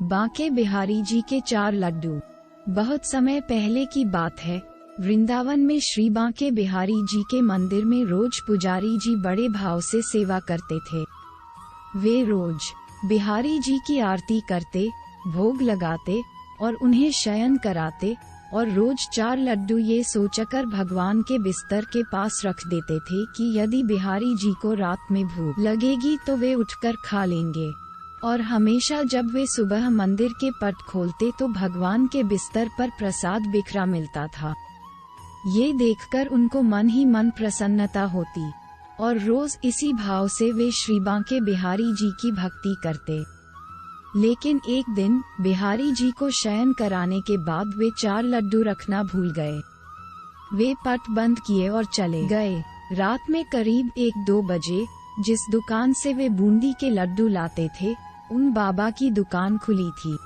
बांके बिहारी जी के 4 लड्डू। बहुत समय पहले की बात है, वृंदावन में श्री बांके बिहारी जी के मंदिर में रोज पुजारी जी बड़े भाव से सेवा करते थे। वे रोज बिहारी जी की आरती करते, भोग लगाते और उन्हें शयन कराते और रोज 4 लड्डू ये सोचकर भगवान के बिस्तर के पास रख देते थे कि यदि बिहारी जी को रात में भूख लगेगी तो वे उठकर खा लेंगे। और हमेशा जब वे सुबह मंदिर के पट खोलते तो भगवान के बिस्तर पर प्रसाद बिखरा मिलता था। ये देखकर उनको मन ही मन प्रसन्नता होती और रोज इसी भाव से वे श्री बांके बिहारी जी की भक्ति करते। लेकिन एक दिन बिहारी जी को शयन कराने के बाद वे 4 लड्डू रखना भूल गए। वे पट बंद किए और चले गए। रात में करीब 1-2 बजे जिस दुकान से वे बूंदी के लड्डू लाते थे, उन बाबा की दुकान खुली थी।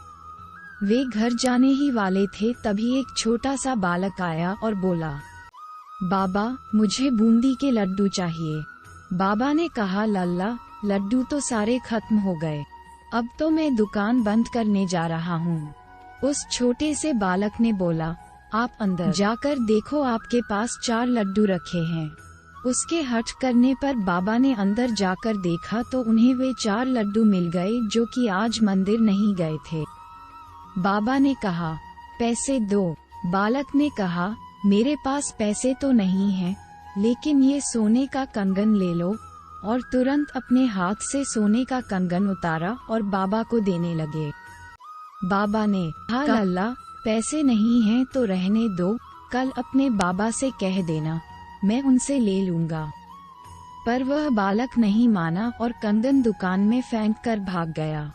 वे घर जाने ही वाले थे, तभी एक छोटा सा बालक आया और बोला, बाबा मुझे बूंदी के लड्डू चाहिए। बाबा ने कहा, लल्ला लड्डू तो सारे खत्म हो गए, अब तो मैं दुकान बंद करने जा रहा हूँ। उस छोटे से बालक ने बोला, आप अंदर जाकर देखो, आपके पास 4 लड्डू रखे हैं। उसके हठ करने पर बाबा ने अंदर जाकर देखा तो उन्हें वे 4 लड्डू मिल गए जो कि आज मंदिर नहीं गए थे। बाबा ने कहा, पैसे दो। बालक ने कहा, मेरे पास पैसे तो नहीं हैं, लेकिन ये सोने का कंगन ले लो। और तुरंत अपने हाथ से सोने का कंगन उतारा और बाबा को देने लगे। बाबा ने कहा, लल्ला पैसे नहीं हैं तो रहने दो, कल अपने बाबा से कह देना, मैं उनसे ले लूंगा। पर वह बालक नहीं माना और कंगन दुकान में फेंक कर भाग गया।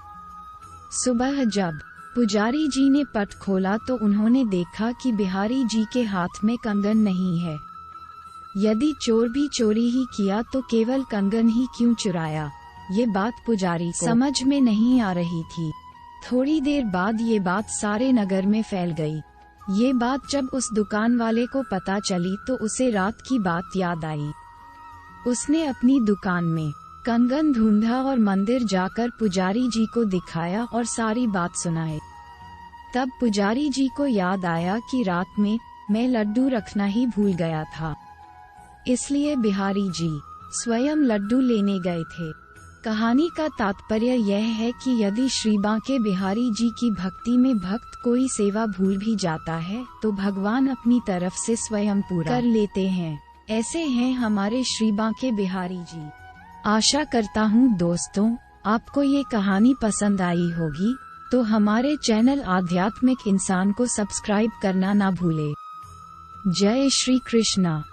सुबह जब पुजारी जी ने पट खोला तो उन्होंने देखा कि बिहारी जी के हाथ में कंगन नहीं है। यदि चोर भी चोरी ही किया तो केवल कंगन ही क्यों चुराया, ये बात पुजारी को समझ में नहीं आ रही थी। थोड़ी देर बाद ये बात सारे नगर में फैल गई। ये बात जब उस दुकान वाले को पता चली तो उसे रात की बात याद आई। उसने अपनी दुकान में कंगन ढूंढा और मंदिर जाकर पुजारी जी को दिखाया और सारी बात सुनाई। तब पुजारी जी को याद आया कि रात में मैं लड्डू रखना ही भूल गया था, इसलिए बिहारी जी स्वयं लड्डू लेने गए थे। कहानी का तात्पर्य यह है कि यदि श्री बांके बिहारी जी की भक्ति में भक्त कोई सेवा भूल भी जाता है तो भगवान अपनी तरफ से स्वयं पूरा कर लेते हैं। ऐसे हैं हमारे श्री बांके बिहारी जी। आशा करता हूँ दोस्तों आपको ये कहानी पसंद आई होगी, तो हमारे चैनल आध्यात्मिक इंसान को सब्सक्राइब करना ना भूले। जय श्री कृष्णा।